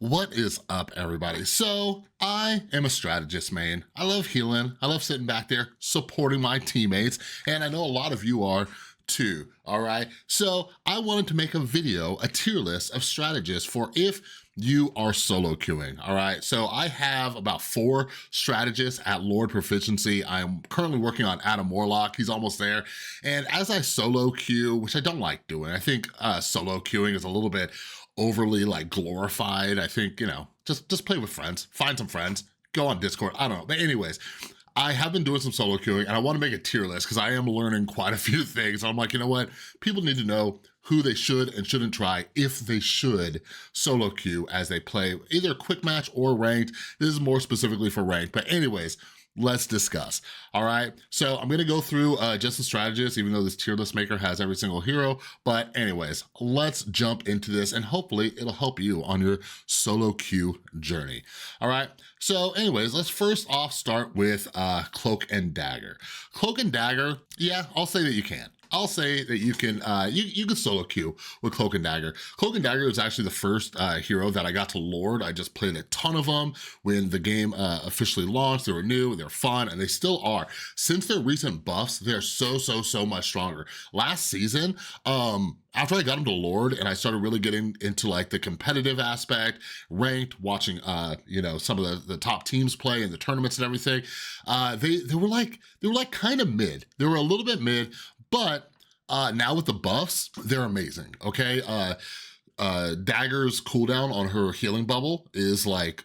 What is up, everybody? So I am a strategist, man. I love healing. I love sitting back there supporting my teammates, and I know a lot of you are too, all right? So I wanted to make a video, a tier list of strategists for if you are solo queuing, all right? So I have about 4 strategists at Lord Proficiency. I'm currently working on Adam Warlock. He's almost there. And as I solo queue, which I don't like doing, I think solo queuing is a little bit overly like glorified. I think, just play with friends, find some friends, go on Discord, I don't know. But anyways, I have been doing some solo queuing and I wanna make a tier list because I am learning quite a few things. I'm like, you know what? People need to know who they should and shouldn't try if they should solo queue as they play either quick match or ranked. This is more specifically for ranked, but anyways, let's discuss, all right? So I'm gonna go through just the strategists, even though this tier list maker has every single hero, but anyways, let's jump into this and hopefully it'll help you on your solo queue journey, all right? So anyways, let's first off start with Cloak and Dagger. Cloak and Dagger, yeah, I'll say that you can. I'll say that you can you can solo queue with Cloak and Dagger. Cloak and Dagger is actually the first hero that I got to Lord. I just played a ton of them when the game officially launched. They were new, they're fun, and they still are. Since their recent buffs, they're so much stronger. Last season, after I got them to Lord and I started really getting into like the competitive aspect, ranked, watching some of the top teams play in the tournaments and everything, they were like kind of mid. They were a little bit mid, but now with the buffs, they're amazing, okay? Dagger's cooldown on her healing bubble is like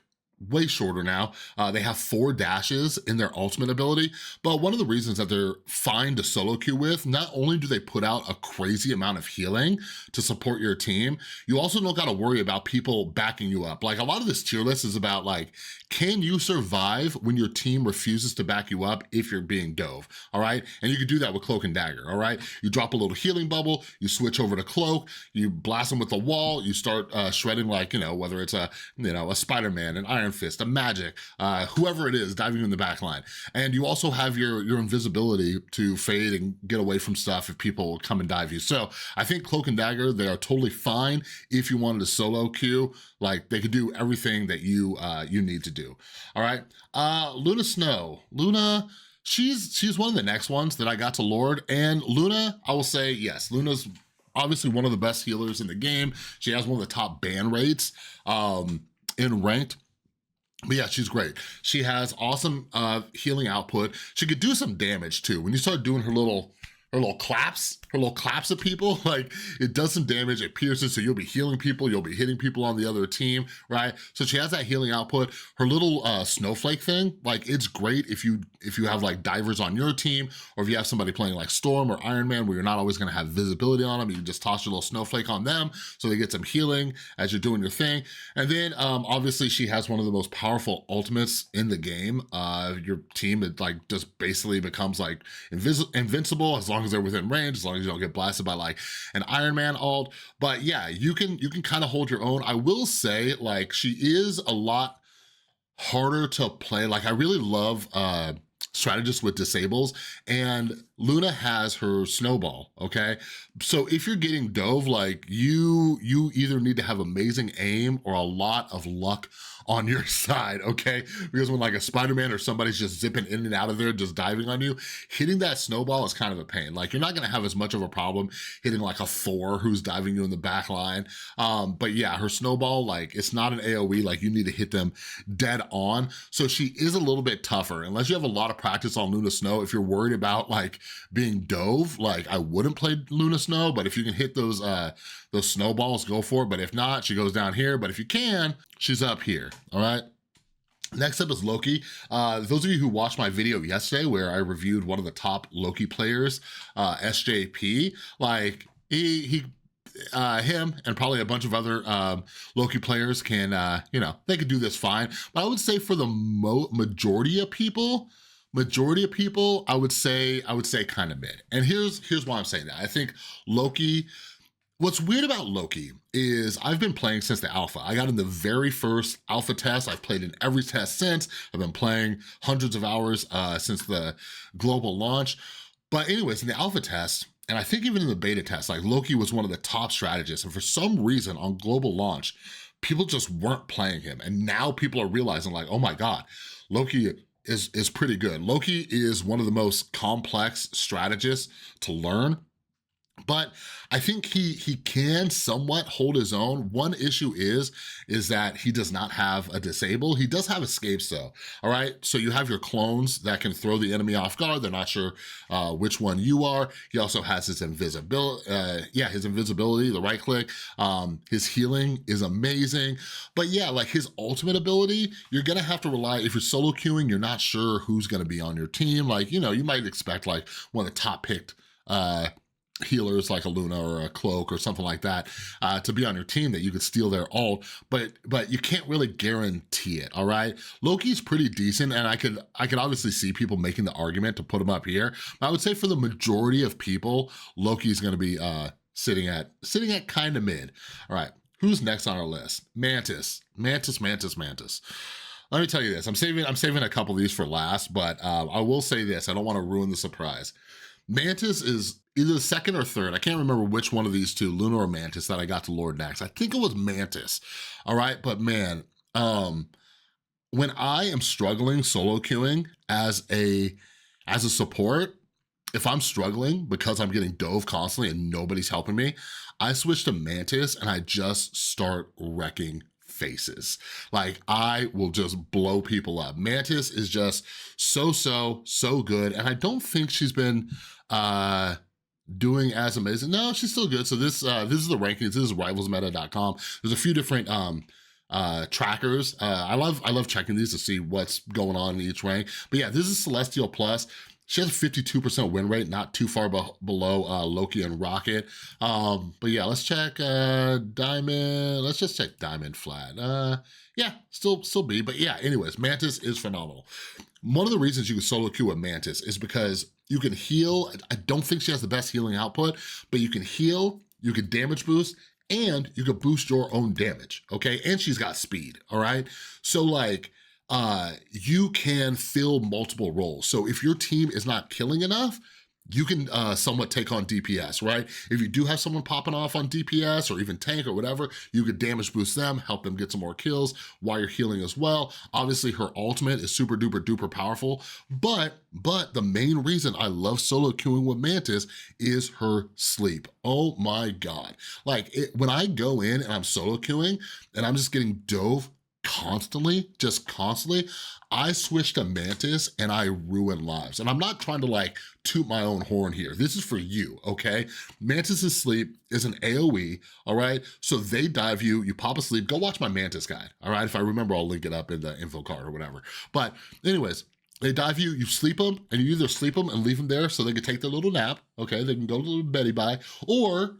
way shorter now. They have 4 dashes in their ultimate ability, but one of the reasons that they're fine to solo queue with, not only do they put out a crazy amount of healing to support your team, you also don't gotta worry about people backing you up. Like a lot of this tier list is about like, can you survive when your team refuses to back you up if you're being dove, all right? And you can do that with Cloak and Dagger, all right? You drop a little healing bubble, you switch over to Cloak, you blast them with the wall, you start shredding like, whether it's a Spider-Man, an Iron Fist, a Magic, whoever it is diving in the back line. And you also have your invisibility to fade and get away from stuff if people come and dive you. So I think Cloak and Dagger, they are totally fine if you wanted to solo queue. Like they could do everything that you need to do. All right, Luna Snow. Luna, she's one of the next ones that I got to Lord, and Luna, I will say, yes, Luna's obviously one of the best healers in the game. She has one of the top ban rates in ranked. But yeah, she's great. She has awesome healing output. She could do some damage too. When you start doing her little claps at people, like it does some damage, it pierces, so you'll be healing people, you'll be hitting people on the other team, right? So she has that healing output. Her little snowflake thing, like it's great if you have like divers on your team, or if you have somebody playing like Storm or Iron Man where you're not always gonna have visibility on them, you can just toss your little snowflake on them so they get some healing as you're doing your thing. And then obviously she has one of the most powerful ultimates in the game. Your team, it like just basically becomes like invincible as long as they're within range, as long as you don't get blasted by like an Iron Man ult. But yeah, you can kind of hold your own. I will say like she is a lot harder to play. Like I really love strategists with disables, and Luna has her snowball, okay? So if you're getting dove, like you either need to have amazing aim or a lot of luck on your side, okay? Because when like a Spider-Man or somebody's just zipping in and out of there, just diving on you, hitting that snowball is kind of a pain. Like you're not gonna have as much of a problem hitting like a Thor who's diving you in the back line. But yeah, her snowball, like it's not an AoE, like you need to hit them dead on. So she is a little bit tougher. Unless you have a lot of practice on Luna Snow, if you're worried about like being dove, like I wouldn't play Luna Snow, but if you can hit those snowballs, go for it. But if not, she goes down here. But if you can, she's up here, all right? Next up is Loki. Those of you who watched my video yesterday where I reviewed one of the top Loki players, SJP, like him and probably a bunch of other Loki players can, they could do this fine. But I would say for the majority of people, I would say kind of mid. And here's why I'm saying that. I think Loki, what's weird about Loki is I've been playing since the alpha. I got in the very first alpha test. I've played in every test since. I've been playing hundreds of hours since the global launch. But anyways, in the alpha test, and I think even in the beta test, like Loki was one of the top strategists. And for some reason on global launch, people just weren't playing him. And now people are realizing like, oh my God, Loki is pretty good. Loki is one of the most complex strategists to learn, but I think he can somewhat hold his own. One issue is that he does not have a disable. He does have escapes though, all right? So you have your clones that can throw the enemy off guard. They're not sure which one you are. He also has his invisibility, his invisibility, the right click. His healing is amazing. But yeah, like his ultimate ability, you're gonna have to rely, if you're solo queuing, you're not sure who's gonna be on your team. Like, you know, you might expect like one of the top picked healers like a Luna or a Cloak or something like that to be on your team that you could steal their ult, but you can't really guarantee it, all right? Loki's pretty decent, and I could obviously see people making the argument to put him up here, but I would say for the majority of people, Loki's gonna be sitting at kind of mid. All right, who's next on our list? Mantis. Let me tell you this, I'm saving a couple of these for last, but I will say this, I don't wanna ruin the surprise. Mantis is either second or third. I can't remember which one of these two, Luna or Mantis, that I got to Lord next. I think it was Mantis, all right? But man, when I am struggling solo queuing as a support, if I'm struggling because I'm getting dove constantly and nobody's helping me, I switch to Mantis and I just start wrecking faces. Like I will just blow people up. Mantis is just so good, and I don't think she's been doing as amazing. No, she's still good. So this is the rankings. This is rivalsmeta.com. There's a few different trackers. I love checking these to see what's going on in each rank. But yeah, this is Celestial Plus. She has a 52% win rate, not too far below Loki and Rocket. But yeah, let's check Diamond. Let's just check Diamond flat. Yeah, still B. But yeah, anyways, Mantis is phenomenal. One of the reasons you can solo queue with Mantis is because you can heal. I don't think she has the best healing output, but you can heal, you can damage boost, and you can boost your own damage, okay? And she's got speed, all right? So like, you can fill multiple roles. So if your team is not killing enough, you can somewhat take on DPS, right? If you do have someone popping off on DPS or even tank or whatever, you could damage boost them, help them get some more kills while you're healing as well. Obviously, her ultimate is super duper powerful, but the main reason I love solo queuing with Mantis is her sleep. Oh my God. Like when I go in and I'm solo queuing and I'm just getting dove constantly, I switch to Mantis and I ruin lives. And I'm not trying to like toot my own horn here. This is for you, okay? Mantis's sleep is an AoE, all right? So they dive you, you pop a sleep, go watch my Mantis guide, all right? If I remember, I'll link it up in the info card or whatever. But anyways, they dive you, you sleep them, and you either sleep them and leave them there so they can take their little nap, okay? They can go to the Betty Bye, or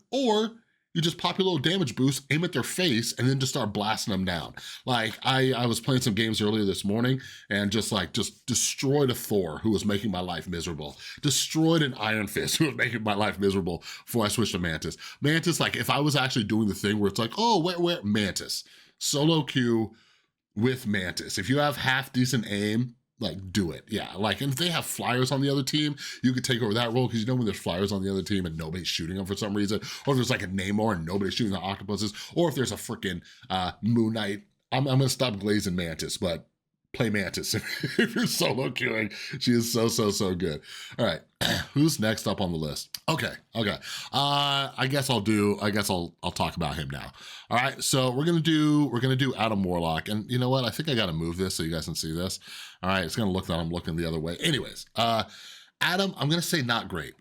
you just pop your little damage boost, aim at their face, and then just start blasting them down. Like, I was playing some games earlier this morning and just destroyed a Thor who was making my life miserable. Destroyed an Iron Fist who was making my life miserable before I switched to Mantis. Mantis, like, if I was actually doing the thing where it's like, oh, where, Mantis. Solo queue with Mantis. If you have half decent aim, like, do it, yeah. Like, and if they have flyers on the other team, you could take over that role, because you know when there's flyers on the other team and nobody's shooting them for some reason, or if there's like a Namor and nobody's shooting the octopuses, or if there's a freaking Moon Knight, I'm gonna stop glazing Mantis, but play Mantis if you're solo queuing. She is so good. All right, who's next up on the list? Okay. I guess I'll talk about him now. All right, so we're gonna do Adam Warlock, and you know what? I think I gotta move this so you guys can see this. All right, it's gonna look that I'm looking the other way. Anyways, Adam, I'm gonna say not great.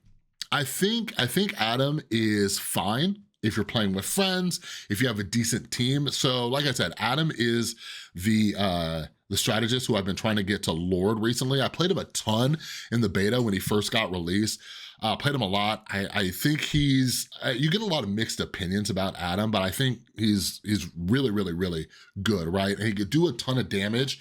I think Adam is fine if you're playing with friends, if you have a decent team. So like I said, Adam is the strategist who I've been trying to get to Lord recently. I played him a ton in the beta when he first got released. Played him a lot. I think he's, you get a lot of mixed opinions about Adam, but I think he's really good, right? And he could do a ton of damage.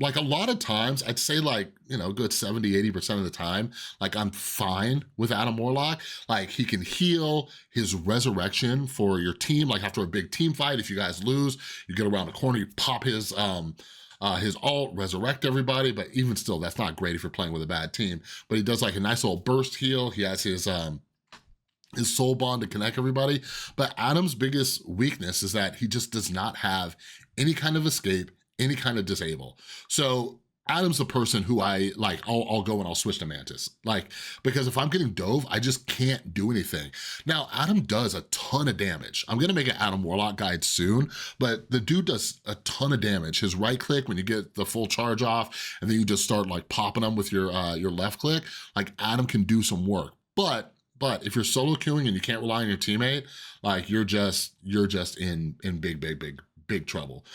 Like a lot of times, I'd say like, you know, good 70–80% of the time, like I'm fine with Adam Warlock. Like he can heal, his resurrection for your team, like after a big team fight, if you guys lose, you get around the corner, you pop his ult, resurrect everybody, but even still, that's not great if you're playing with a bad team. But he does like a nice little burst heal. He has his his soul bond to connect everybody. But Adam's biggest weakness is that he just does not have any kind of escape, any kind of disable. So Adam's the person who I'll go and I'll switch to Mantis. Like, because if I'm getting dove, I just can't do anything. Now, Adam does a ton of damage. I'm gonna make an Adam Warlock guide soon, but the dude does a ton of damage. His right click, when you get the full charge off, and then you just start like popping them with your left click, like Adam can do some work. But if you're solo queuing and you can't rely on your teammate, like you're just in big trouble.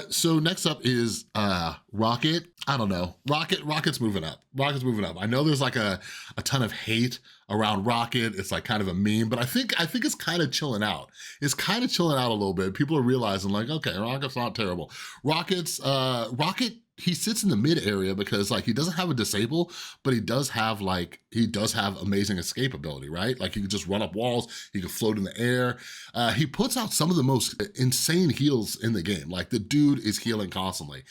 So next up is Rocket. I don't know. Rocket's moving up. Rocket's moving up. I know there's like a ton of hate around Rocket. It's like kind of a meme, but I think it's kind of chilling out. It's kind of chilling out a little bit. People are realizing like, okay, Rocket's not terrible. Rocket, he sits in the mid area because like he doesn't have a disable, but he does have amazing escape ability, right? Like he can just run up walls, he can float in the air. He puts out some of the most insane heals in the game. Like the dude is healing constantly.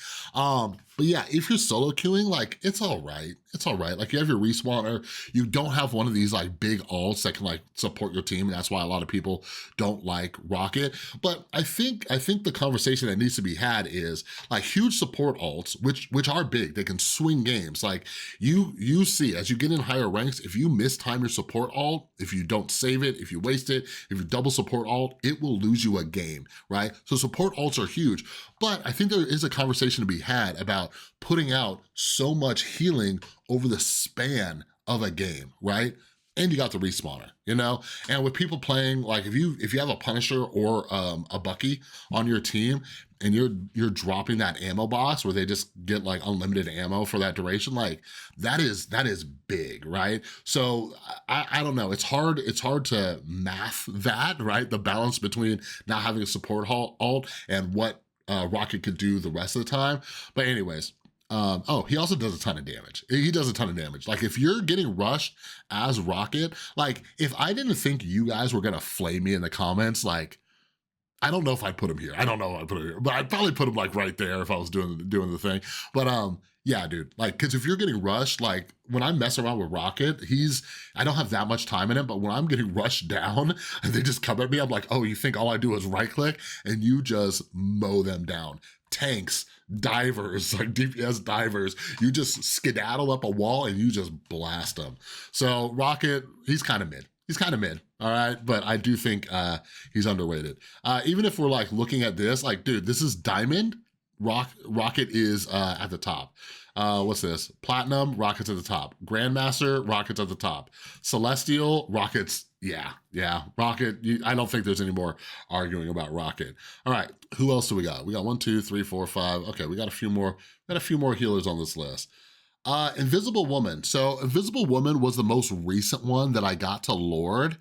But yeah, if you're solo queuing, like it's all right. It's all right. Like you have your respawner, you don't have one of these like big ults that can like support your team. And that's why a lot of people don't like Rocket. But I think the conversation that needs to be had is like huge support ults, which are big, they can swing games. Like you see, as you get in higher ranks, if you mistime your support ult, if you don't save it, if you waste it, if you double support ult, it will lose you a game, right? So support ults are huge. But I think there is a conversation to be had about putting out so much healing over the span of a game, right? And you got the respawner, you know? And with people playing, like if you have a Punisher or a Bucky on your team and you're dropping that ammo box where they just get like unlimited ammo for that duration, like that is big, right? So I don't know, it's hard to math that, right? The balance between not having a support ult and what Rocket could do the rest of the time. But anyways, oh, he also does a ton of damage. He does a ton of damage. Like if you're getting rushed as Rocket, like if I didn't think you guys were gonna flame me in the comments, like, I don't know if I'd put him here. I don't know if I'd put him here, but I'd probably put him like right there if I was doing the thing. But yeah, dude, like, cause if you're getting rushed, like when I mess around with Rocket, I don't have that much time in it, but when I'm getting rushed down and they just come at me, I'm like, oh, you think all I do is right click? And you just mow them down. Tanks, divers, like DPS divers, you just skedaddle up a wall and you just blast them. So Rocket, he's kind of mid. He's kind of mid, all right? But I do think he's underrated. Even if we're like looking at this, like, dude, this is Diamond, Rocket is at the top. What's this? Platinum, Rocket's at the top. Grandmaster, Rocket's at the top. Celestial, Rocket's, yeah, Rocket, I don't think there's any more arguing about Rocket. All right, who else do we got? We got 1, 2, 3, 4, 5. Okay, we got a few more healers on this list. Invisible Woman. So Invisible Woman was the most recent one that I got to Lord.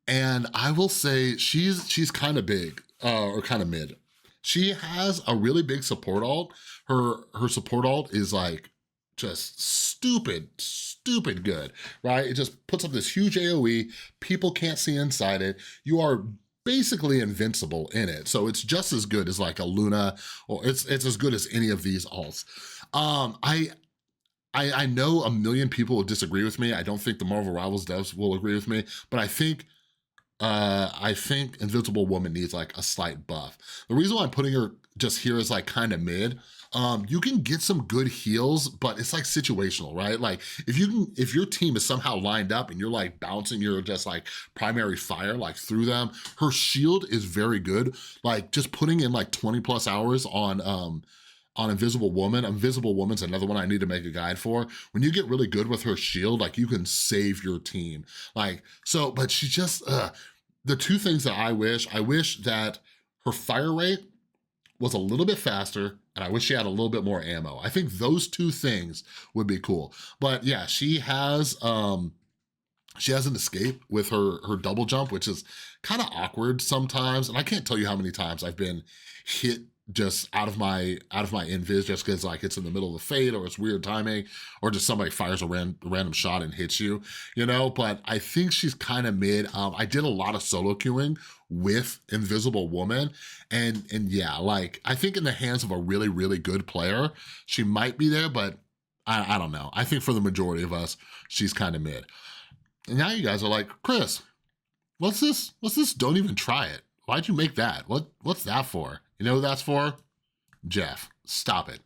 And I will say she's kind of big, or kind of mid. She has a really big support ult. Her support ult is like just stupid good, right? It just puts up this huge AoE. People can't see inside it. You are basically invincible in it. So it's just as good as like a Luna, or it's as good as any of these ults. I know a million people will disagree with me. I don't think the Marvel Rivals devs will agree with me, but I think Invisible Woman needs like a slight buff. The reason why I'm putting her just here is like kind of mid. You can get some good heals, but it's like situational, right? Like if your team is somehow lined up and you're like bouncing your just like primary fire like through them, her shield is very good. Like just putting in like 20 plus hours on Invisible Woman. Invisible Woman's another one I need to make a guide for. When you get really good with her shield, like you can save your team. Like, so, but she just, the two things that I wish that her fire rate was a little bit faster, and I wish she had a little bit more ammo. I think those two things would be cool. But yeah, she has an escape with her double jump, which is kind of awkward sometimes. And I can't tell you how many times I've been hit just out of my invis just because like it's in the middle of the fade or it's weird timing or just somebody fires a random shot and hits you, you know? But I think she's kind of mid. I did a lot of solo queuing with Invisible Woman and yeah, like I think in the hands of a really, really good player, she might be there, but I don't know. I think for the majority of us, she's kind of mid. And now you guys are like, Chris, what's this? What's this? Don't even try it. Why'd you make that? What's that for? You know who that's for? Jeff. Stop it.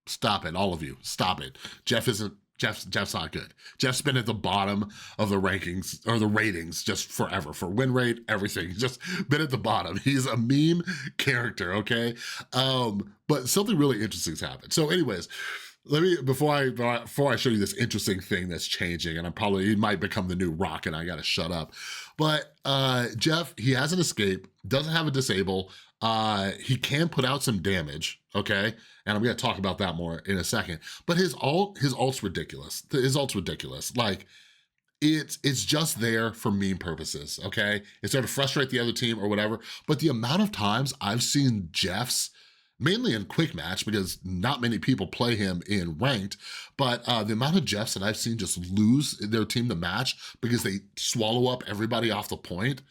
Stop it, all of you. Stop it. Jeff's not good. Jeff's been at the bottom of the rankings or the ratings just forever for win rate, everything. He's just been at the bottom. He's a meme character, okay? But something really interesting's happened. So anyways, let me, before I show you this interesting thing that's changing, and he might become the new Rock and I gotta shut up. But Jeff, he has an escape, doesn't have a disable. He can put out some damage, okay? And I'm gonna talk about that more in a second. But his ult's ridiculous. His ult's ridiculous. Like, it's just there for meme purposes, okay? It's there to frustrate the other team or whatever. But the amount of times I've seen Jeff's, mainly in quick match because not many people play him in ranked, but the amount of Jeffs that I've seen just lose their team the match because they swallow up everybody off the point,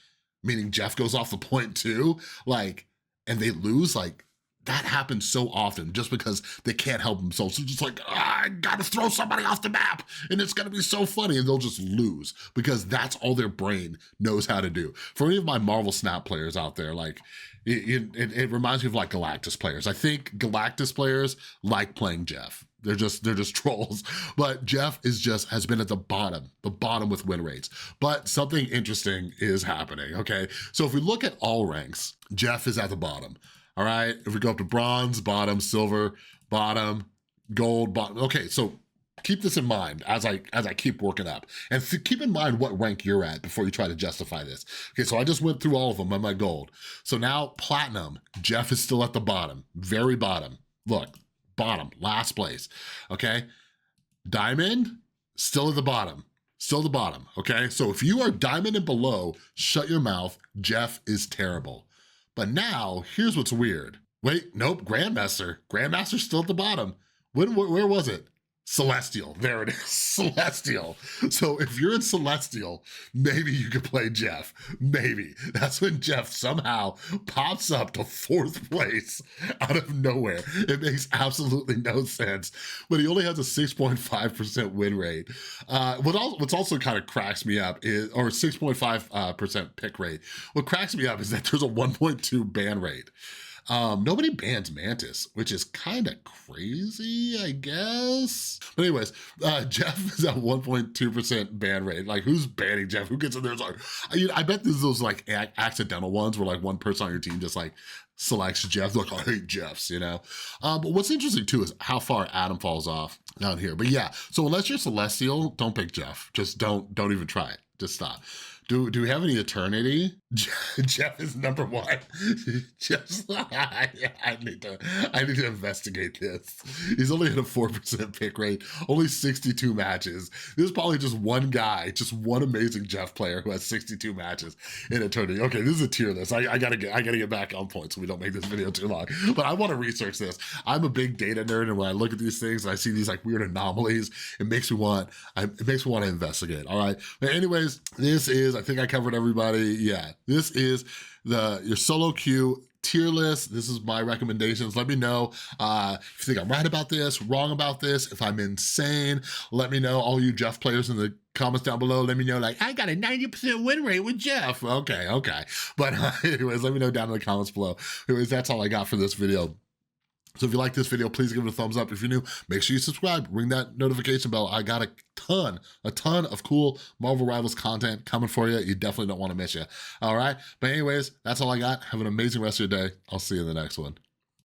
meaning Jeff goes off the point too, like, and they lose, like, that happens so often just because they can't help themselves. So just like, I gotta throw somebody off the map and it's gonna be so funny, and they'll just lose because that's all their brain knows how to do. For any of my Marvel Snap players out there, like, it reminds me of like Galactus players. I think Galactus players like playing Jeff. They're just trolls. But Jeff has been at the bottom with win rates. But something interesting is happening, okay? So if we look at all ranks, Jeff is at the bottom, all right? If we go up to bronze, bottom, silver, bottom, gold, bottom. Okay, so keep this in mind as I keep working up. And keep in mind what rank you're at before you try to justify this. Okay, so I just went through all of them on my gold. So now platinum, Jeff is still at the bottom, very bottom. Look, bottom, last place, okay? Diamond, still at the bottom, okay? So if you are diamond and below, shut your mouth, Jeff is terrible. But now, here's what's weird. Wait, nope, Grandmaster's still at the bottom. Where was it? Celestial, there it is, Celestial. So if you're in Celestial, maybe you could play Jeff, maybe. That's when Jeff somehow pops up to 4th place out of nowhere. It makes absolutely no sense, but he only has a 6.5% win rate. What's also kind of cracks me up is, or 6.5% pick rate. What cracks me up is that there's a 1.2 ban rate. Nobody bans Mantis, which is kind of crazy, I guess. But anyways, Jeff is at 1.2% ban rate. Like, who's banning Jeff? Who gets in there? Like, I bet there's those like accidental ones where like one person on your team just like selects Jeff. Like, I hate Jeffs, you know? But what's interesting too is how far Adam falls off down here. But yeah, so unless you're Celestial, don't pick Jeff. Just don't even try it. Just stop. Do we have any eternity? Jeff is number 1. Just I need to investigate this. He's only at a 4% pick rate, only 62 matches. There's probably just one guy, just one amazing Jeff player who has 62 matches in eternity. Okay, this is a tier list. I gotta get back on point so we don't make this video too long. But I want to research this. I'm a big data nerd, and when I look at these things and I see these like weird anomalies, it makes me want to investigate. All right. But anyways, this is, I think I covered everybody. Yeah, this is your solo queue tier list. This is my recommendations. Let me know if you think I'm right about this, wrong about this, if I'm insane. Let me know, all you Jeff players in the comments down below. Let me know, like, I got a 90% win rate with Jeff. Okay. But anyways, let me know down in the comments below. Anyways, that's all I got for this video. So if you like this video, please give it a thumbs up. If you're new, make sure you subscribe, ring that notification bell. I got a ton of cool Marvel Rivals content coming for you. You definitely don't want to miss it. All right. But anyways, that's all I got. Have an amazing rest of your day. I'll see you in the next one.